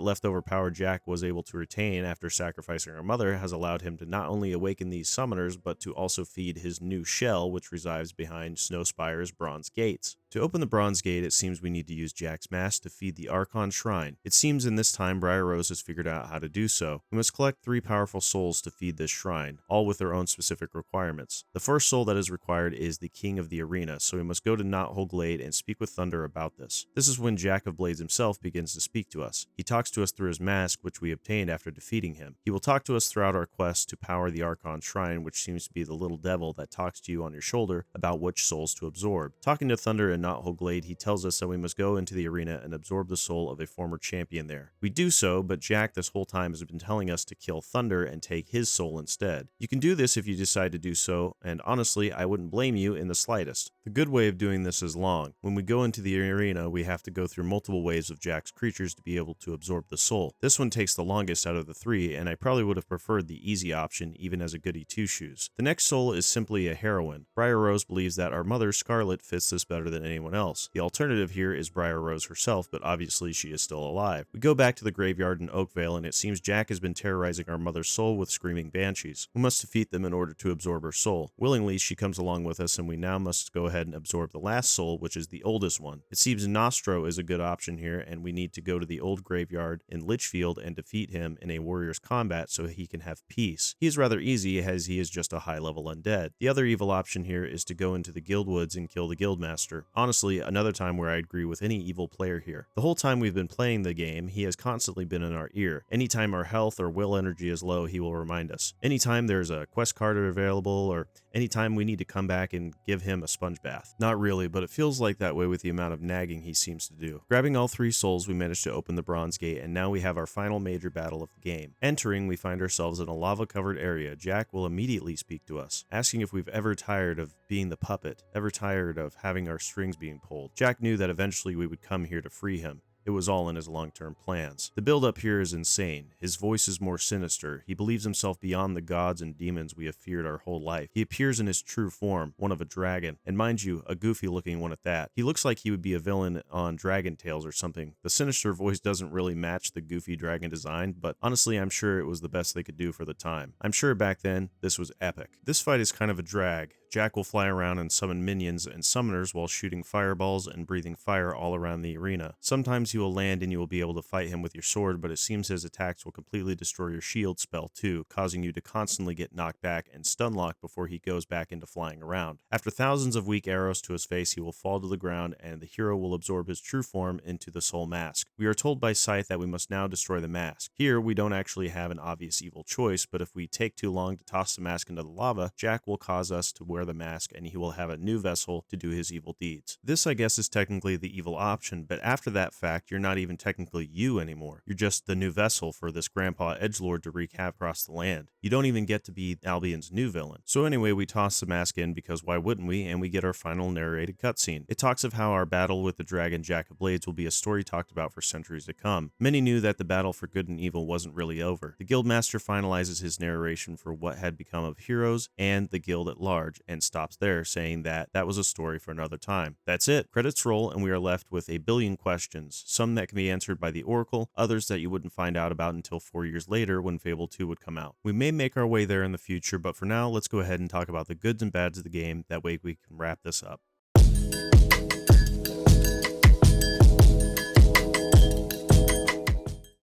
leftover power Jack was able to retain after sacrificing her mother has allowed him to not only awaken these summoners, but to also feed his new shell, which resides behind Snowspire's bronze gates. To open the bronze gate, it seems we need to use Jack's mask to feed the Archon Shrine. It seems in this time Briar Rose has figured out how to do so. We must collect 3 powerful souls to feed this shrine, all with their own specific requirements. The first soul that is required is the King of the Arena, so we must go to Knothole Glade and speak with Thunder about this. This is when Jack of Blades himself begins to speak to us. He talks to us through his mask, which we obtained after defeating him. He will talk to us throughout our quest to power the Archon Shrine, which seems to be the little devil that talks to you on your shoulder about which souls to absorb. Talking to Thunder in Knothole Glade, he tells us that we must go into the arena and absorb the soul of a former champion there. We do so, but Jack this whole time has been telling us to kill Thunder and take his soul instead. You can do this if you decide to do so, and honestly, I wouldn't blame you in the slightest. The good way of doing this is long. When we go into the arena, we have to go through multiple waves of Jack's creatures to be able to absorb the soul. This one takes the longest out of the 3, and I probably would have preferred the easy option even as a goody two-shoes. The next soul is simply a heroine. Briar Rose believes that our mother Scarlet fits this better than anyone else. The alternative here is Briar Rose herself, but obviously she is still alive. We go back to the graveyard in Oakvale, and it seems Jack has been terrorizing our mother's soul with screaming banshees. We must defeat them in order to absorb her soul. Willingly, she comes along with us, and we now must go ahead and absorb the last soul, which is the oldest one. It seems Nostro is a good option here, and we need to go to the old graveyard in Litchfield and defeat him in a warrior's combat so he can have peace. He is rather easy, as he is just a high-level undead. The other evil option here is to go into the guild woods and kill the guildmaster. Honestly, another time where I agree with any evil player here. The whole time we've been playing the game, he has constantly been in our ear. Anytime our health or will energy is low, he will remind us. Anytime there's a quest card available, or anytime we need to come back and give him a sponge bath. Not really, but it feels like that way with the amount of nagging he seems to do. Grabbing all 3 souls, we managed to open the bronze gate, and now we have our final major battle of the game. Entering, we find ourselves in a lava-covered area. Jack will immediately speak to us, asking if we've ever tired of being the puppet, ever tired of having our strings being pulled. Jack knew that eventually we would come here to free him. It was all in his long-term plans. The build-up here is insane. His voice is more sinister. He believes himself beyond the gods and demons we have feared our whole life. He appears in his true form, one of a dragon, and mind you, a goofy-looking one at that. He looks like he would be a villain on Dragon Tales or something. The sinister voice doesn't really match the goofy dragon design, but honestly, I'm sure it was the best they could do for the time. I'm sure back then, this was epic. This fight is kind of a drag. Jack will fly around and summon minions and summoners while shooting fireballs and breathing fire all around the arena. Sometimes he will land and you will be able to fight him with your sword, but it seems his attacks will completely destroy your shield spell too, causing you to constantly get knocked back and stun locked before he goes back into flying around. After thousands of weak arrows to his face, he will fall to the ground and the hero will absorb his true form into the soul mask. We are told by Scythe that we must now destroy the mask. Here, we don't actually have an obvious evil choice, but if we take too long to toss the mask into the lava, Jack will cause us to wear the mask and he will have a new vessel to do his evil deeds. This, I guess, is technically the evil option, but after that fact, you're not even technically you anymore. You're just the new vessel for this grandpa edgelord to wreak havoc across the land. You don't even get to be Albion's new villain. So anyway, we toss the mask in because why wouldn't we, and we get our final narrated cutscene. It talks of how our battle with the dragon Jack of Blades will be a story talked about for centuries to come. Many knew that the battle for good and evil wasn't really over. The guildmaster finalizes his narration for what had become of heroes and the guild at large, and stops there, saying that that was a story for another time. That's it. Credits roll, and we are left with a billion questions, some that can be answered by the Oracle, others that you wouldn't find out about until 4 years later when Fable 2 would come out. We may make our way there in the future, but for now, let's go ahead and talk about the goods and bads of the game. That way we can wrap this up.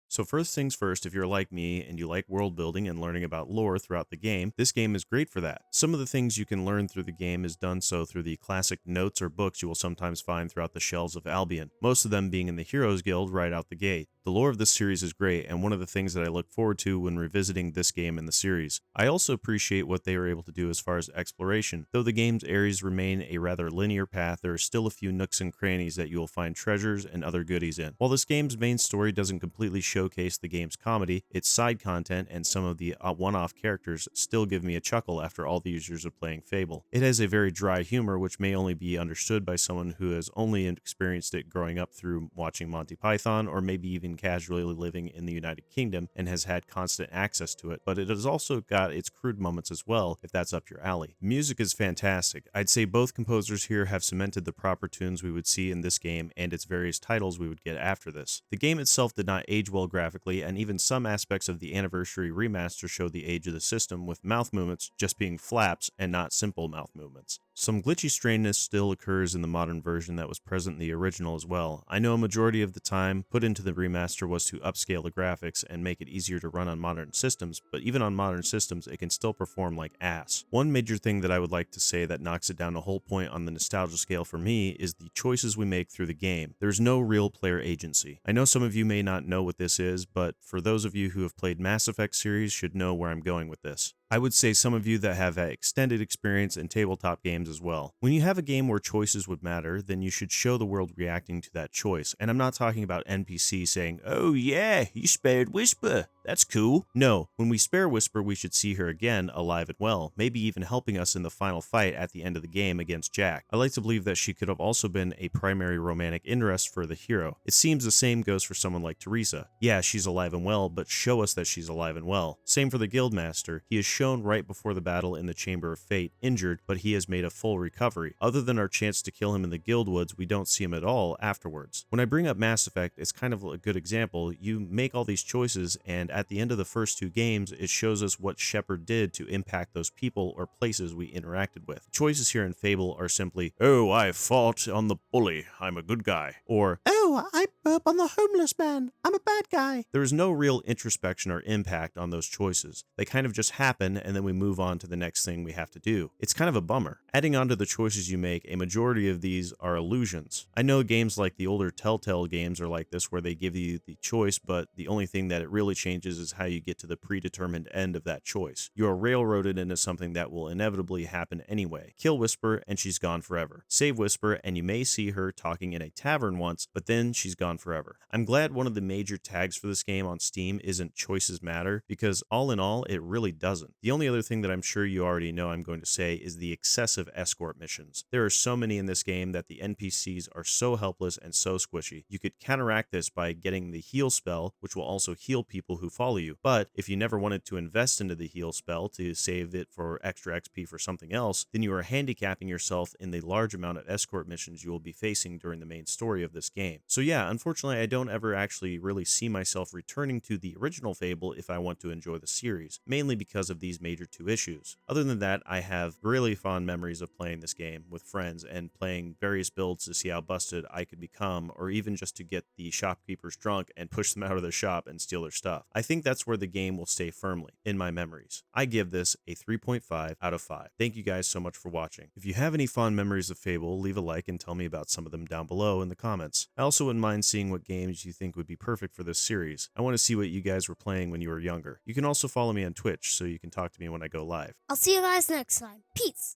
So first things first, if you're like me and you like world building and learning about lore throughout the game, this game is great for that. Some of the things you can learn through the game is done so through the classic notes or books you will sometimes find throughout the shelves of Albion, most of them being in the Heroes Guild right out the gate. The lore of this series is great, and one of the things that I look forward to when revisiting this game in the series. I also appreciate what they were able to do as far as exploration. Though the game's areas remain a rather linear path, there are still a few nooks and crannies that you will find treasures and other goodies in. While this game's main story doesn't completely showcase the game's comedy, its side content and some of the one-off characters still give me a chuckle after all these years of playing Fable. It has a very dry humor which may only be understood by someone who has only experienced it growing up through watching Monty Python, or maybe even casually living in the United Kingdom and has had constant access to it, but it has also got its crude moments as well, if that's up your alley. The music is fantastic. I'd say both composers here have cemented the proper tunes we would see in this game and its various titles we would get after this. The game itself did not age well graphically, and even some aspects of the Anniversary Remaster show the age of the system, with mouth movements just being flaps and not simple mouth movements. Some glitchy strangeness still occurs in the modern version that was present in the original as well. I know a majority of the time put into the remaster was to upscale the graphics and make it easier to run on modern systems, but even on modern systems it can still perform like ass. One major thing that I would like to say that knocks it down a whole point on the nostalgia scale for me is the choices we make through the game. There's no real player agency. I know some of you may not know what this is, but for those of you who have played Mass Effect series should know where I'm going with this. I would say some of you that have extended experience in tabletop games as well. When you have a game where choices would matter, then you should show the world reacting to that choice. And I'm not talking about NPCs saying, "Oh yeah, you spared Whisper. That's cool." No, when we spare Whisper, we should see her again, alive and well, maybe even helping us in the final fight at the end of the game against Jack. I like to believe that she could have also been a primary romantic interest for the hero. It seems the same goes for someone like Teresa. Yeah, she's alive and well, but show us that she's alive and well. Same for the Guildmaster. He is shown right before the battle in the Chamber of Fate, injured, but he has made a full recovery. Other than our chance to kill him in the Guildwoods, we don't see him at all afterwards. When I bring up Mass Effect, it's kind of a good example. You make all these choices, and at the end of the first 2 games, it shows us what Shepard did to impact those people or places we interacted with. Choices here in Fable are simply, "Oh, I fought on the bully, I'm a good guy," or "Oh, I burp on the homeless man, I'm a bad guy." there is no real introspection or impact on those choices. They kind of just happen, and then we move on to the next thing we have to do. It's kind of a bummer. Adding on to the choices you make, a majority of these are illusions. I know games like the older Telltale games are like this, where they give you the choice, but the only thing that it really changes is how you get to the predetermined end of that choice. You are railroaded into something that will inevitably happen anyway. Kill Whisper, and she's gone forever. Save Whisper, and you may see her talking in a tavern once, but then she's gone forever. I'm glad one of the major tags for this game on Steam isn't Choices Matter, because all in all, it really doesn't. The only other thing that I'm sure you already know I'm going to say is the excessive escort missions. There are so many in this game that the NPCs are so helpless and so squishy. You could counteract this by getting the heal spell, which will also heal people who follow you, but if you never wanted to invest into the heal spell to save it for extra XP for something else, then you are handicapping yourself in the large amount of escort missions you will be facing during the main story of this game. So yeah, unfortunately I don't ever actually really see myself returning to the original Fable if I want to enjoy the series, mainly because of these major 2 issues. Other than that, I have really fond memories of playing this game with friends and playing various builds to see how busted I could become, or even just to get the shopkeepers drunk and push them out of their shop and steal their stuff. I think that's where the game will stay firmly in my memories. I give this a 3.5 out of 5. Thank you guys so much for watching. If you have any fond memories of Fable, leave a like and tell me about some of them down below in the comments. I also wouldn't mind seeing what games you think would be perfect for this series. I want to see what you guys were playing when you were younger. You can also follow me on Twitch so you can talk to me when I go live. I'll see you guys next time. Peace.